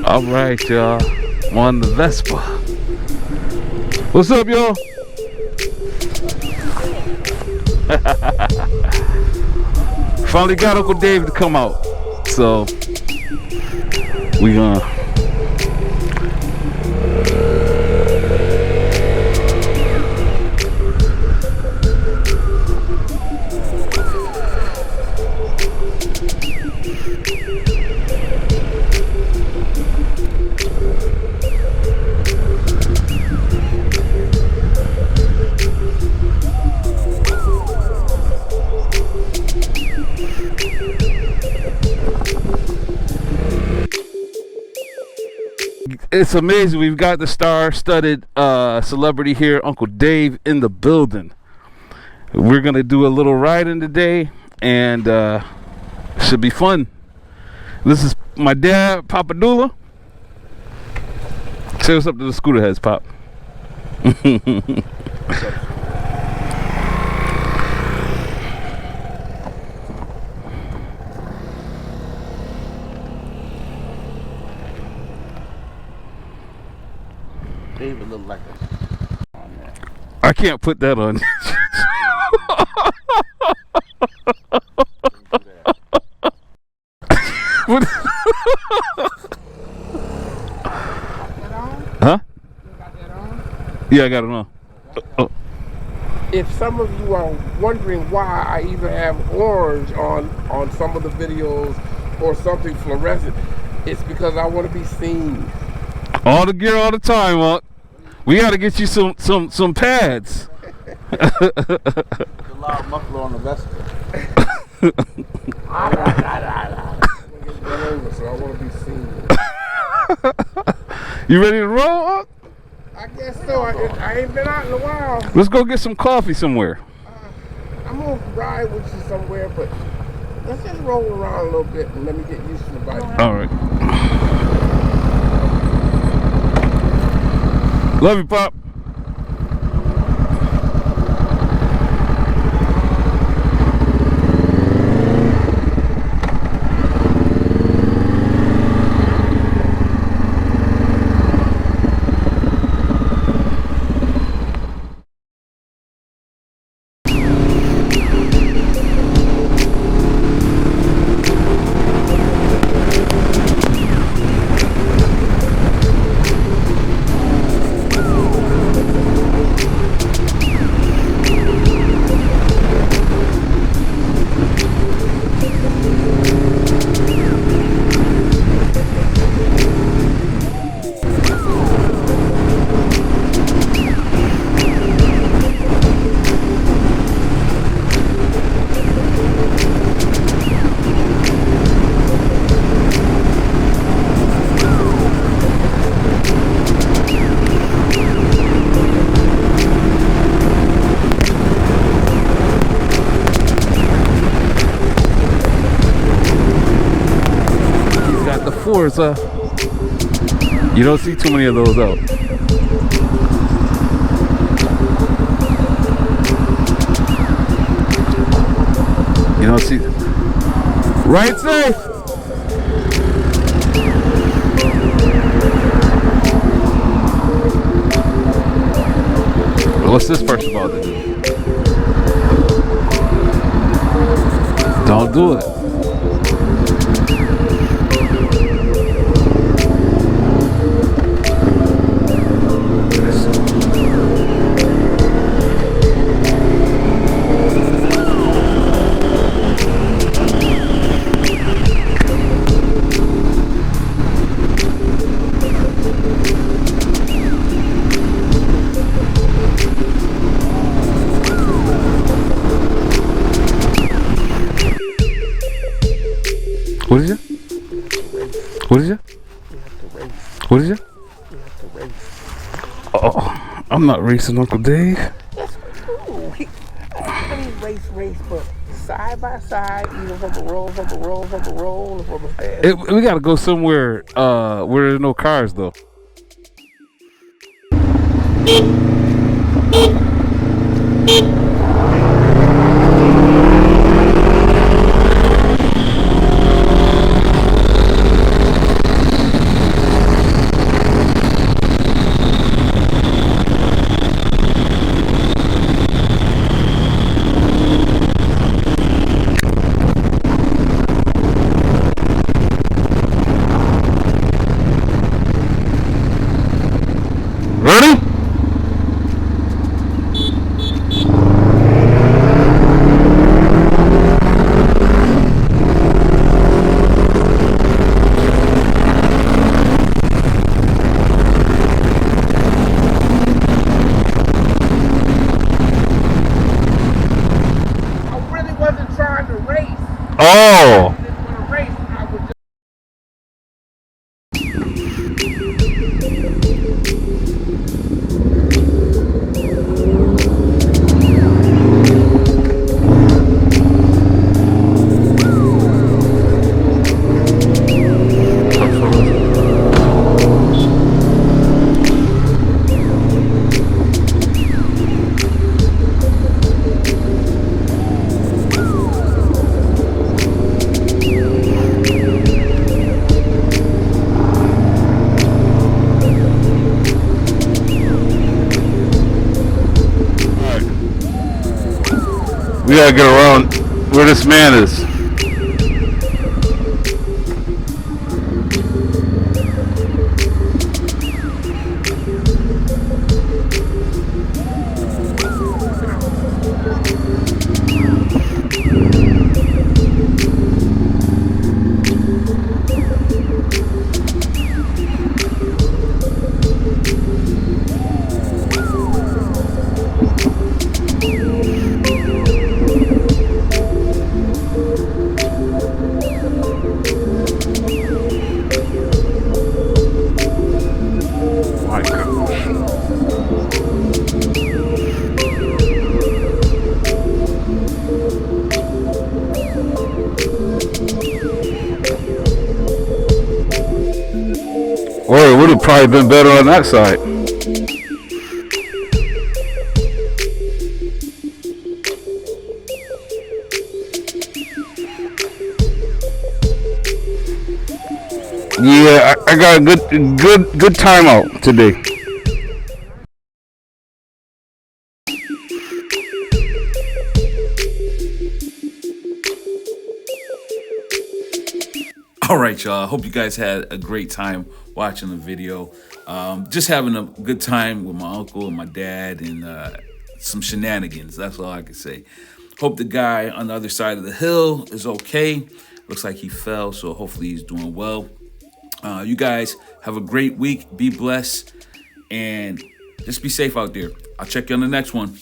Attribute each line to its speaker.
Speaker 1: All right, y'all. I'm on the Vespa. What's up, y'all? Finally got Uncle Dave to come out, so we gonna. It's amazing. We've got the star-studded celebrity here, Uncle Dave, in the building. We're gonna do a little riding today, and should be fun. This is my dad, Papa Dula. Say what's up to the Scootaheads, Pop.
Speaker 2: David look like a on there.
Speaker 1: I can't put that on. What? Huh?
Speaker 2: You got that on?
Speaker 1: Yeah, I got it on. Oh.
Speaker 2: If some of you are wondering why I even have orange on some of the videos or something fluorescent, it's because I want to be seen.
Speaker 1: All the gear all the time, Unc. We gotta get you some pads.
Speaker 2: There's a loud muffler on the Vespa. So I want to be seen.
Speaker 1: You ready to roll, Unc?
Speaker 2: I guess so. I ain't been out in a while.
Speaker 1: Let's go get some coffee somewhere.
Speaker 2: I'm gonna ride with you somewhere, but let's just roll around a little bit and let me get used to the bike.
Speaker 1: All right. Love you, Pop. Forza. You don't see too many of those out. You don't see. Right safe. What's this person about to do? Don't do it. What is it? What is it? What is it? Oh, I'm not racing, Uncle Dave.
Speaker 2: That's cool. Race, but side by side, either from a roll, or from a fast.
Speaker 1: We gotta go somewhere where there's no cars, though. We gotta get around where this man is. Or it would have probably been better on that side. Yeah, I got a good timeout today.
Speaker 3: All right, y'all. I hope you guys had a great time watching the video. Just having a good time with my uncle and my dad and some shenanigans. That's all I can say. Hope the guy on the other side of the hill is okay. Looks like he fell, so hopefully he's doing well. You guys have a great week. Be blessed and just be safe out there. I'll check you on the next one.